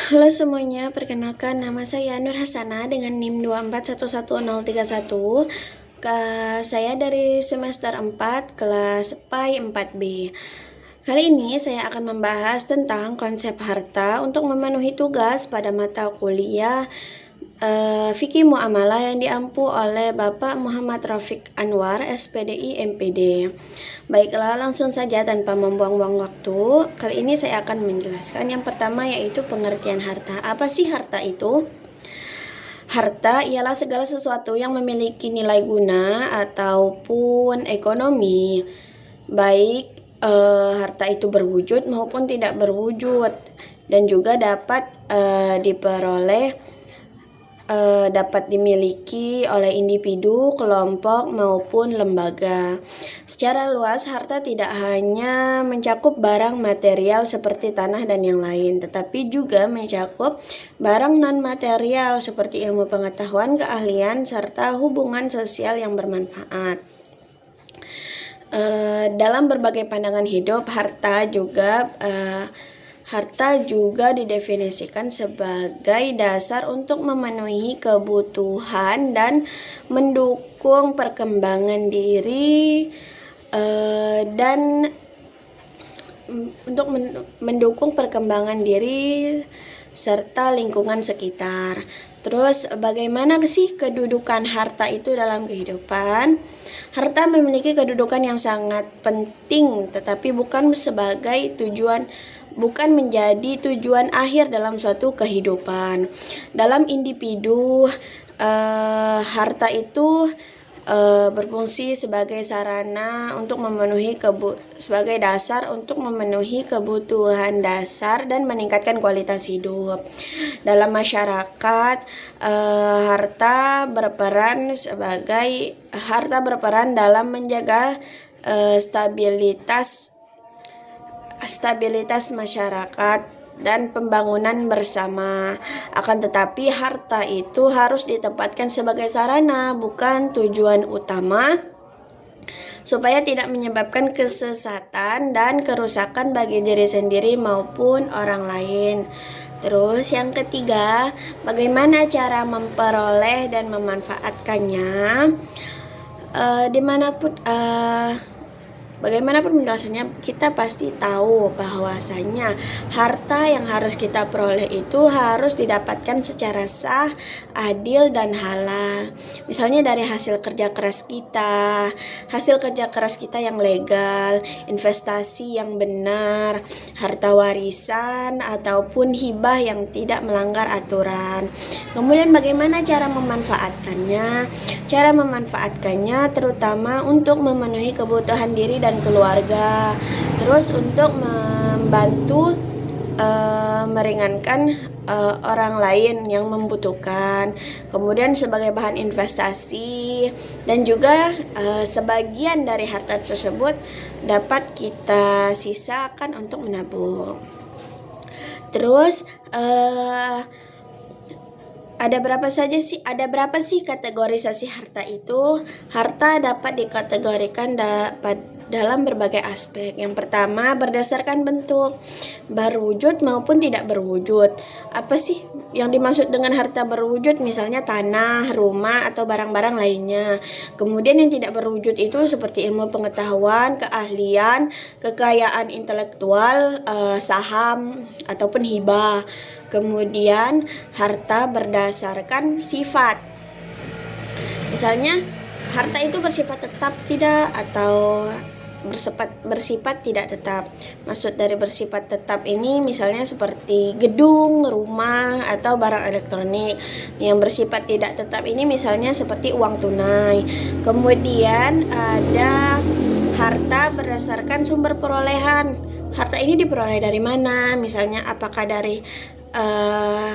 Halo semuanya, perkenalkan nama saya Nur Hasana dengan NIM 2411031. Saya dari semester 4 kelas PAI 4B. Kali ini saya akan membahas tentang konsep harta untuk memenuhi tugas pada mata kuliah Fikih Muamalah yang diampu oleh Bapak Muhammad Rafiq Anwar, SPDI MPD. Baiklah, langsung saja tanpa membuang-buang waktu. Kali ini saya akan menjelaskan yang pertama, yaitu pengertian harta. Apa sih harta itu? Harta ialah segala sesuatu yang memiliki nilai guna ataupun ekonomi, baik harta itu berwujud maupun tidak berwujud, dan juga dapat dimiliki oleh individu, kelompok, maupun lembaga. Secara luas, harta tidak hanya mencakup barang material seperti tanah dan yang lain, tetapi juga mencakup barang non-material seperti ilmu pengetahuan, keahlian, serta hubungan sosial yang bermanfaat. Dalam berbagai pandangan hidup, Harta juga didefinisikan sebagai dasar untuk memenuhi kebutuhan dan mendukung perkembangan diri serta lingkungan sekitar. Terus bagaimana sih kedudukan harta itu dalam kehidupan? Harta memiliki kedudukan yang sangat penting, tetapi bukan menjadi tujuan akhir dalam suatu kehidupan. Dalam individu, harta itu berfungsi sebagai sebagai dasar untuk memenuhi kebutuhan dasar dan meningkatkan kualitas hidup. Dalam masyarakat, harta berperan dalam menjaga stabilitas masyarakat dan pembangunan bersama. Akan tetapi harta itu harus ditempatkan sebagai sarana, bukan tujuan utama, supaya tidak menyebabkan kesesatan dan kerusakan bagi diri sendiri maupun orang lain. Terus yang ketiga, bagaimana cara memperoleh dan memanfaatkannya? Bagaimanapun penjelasannya, kita pasti tahu bahwasanya harta yang harus kita peroleh itu harus didapatkan secara sah, adil, dan halal. Misalnya dari hasil kerja keras kita yang legal, investasi yang benar, harta warisan, ataupun hibah yang tidak melanggar aturan. Kemudian bagaimana cara memanfaatkannya? Cara memanfaatkannya terutama untuk memenuhi kebutuhan diri dan keluarga, terus untuk membantu meringankan orang lain yang membutuhkan, kemudian sebagai bahan investasi, dan juga sebagian dari harta tersebut dapat kita sisakan untuk menabung. Terus ada berapa sih kategorisasi harta itu? Harta dapat dikategorikan dalam berbagai aspek. Yang pertama, berdasarkan bentuk, berwujud maupun tidak berwujud. Apa sih yang dimaksud dengan harta berwujud? Misalnya tanah, rumah, atau barang-barang lainnya. Kemudian yang tidak berwujud itu seperti ilmu pengetahuan, keahlian, kekayaan intelektual, saham, ataupun hibah. Kemudian harta berdasarkan sifat. Misalnya harta itu bersifat tetap tidak, atau bersifat tidak tetap. Maksud dari bersifat tetap ini misalnya seperti gedung, rumah, atau barang elektronik. Yang bersifat tidak tetap ini misalnya seperti uang tunai. Kemudian ada harta berdasarkan sumber perolehan. Harta ini diperoleh dari mana? Misalnya apakah dari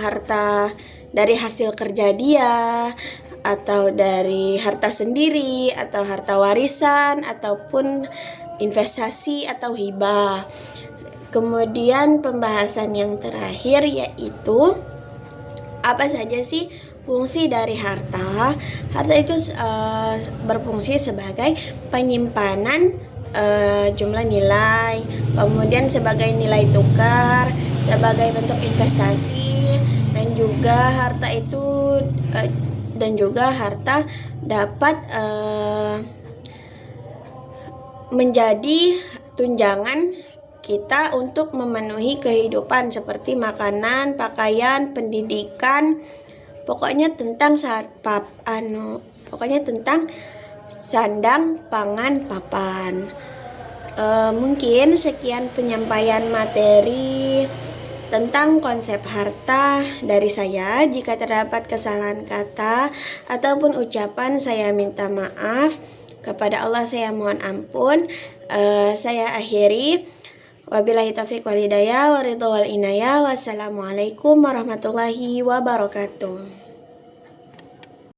harta dari hasil kerja dia, atau dari harta sendiri, atau harta warisan, ataupun investasi atau hibah. Kemudian pembahasan yang terakhir yaitu apa saja sih fungsi dari harta. Harta itu berfungsi sebagai penyimpanan jumlah nilai, kemudian sebagai nilai tukar, sebagai bentuk investasi, juga harta dapat menjadi tunjangan kita untuk memenuhi kehidupan seperti makanan, pakaian, pendidikan, pokoknya tentang sandang, pangan, papan. Mungkin sekian penyampaian materi tentang konsep harta dari saya. Jika terdapat kesalahan kata ataupun ucapan, saya minta maaf. Kepada Allah saya mohon ampun. Saya akhiri. Wabillahi taufiq wal hidayah wa ridha wal inayah. Wassalamualaikum warahmatullahi wabarakatuh.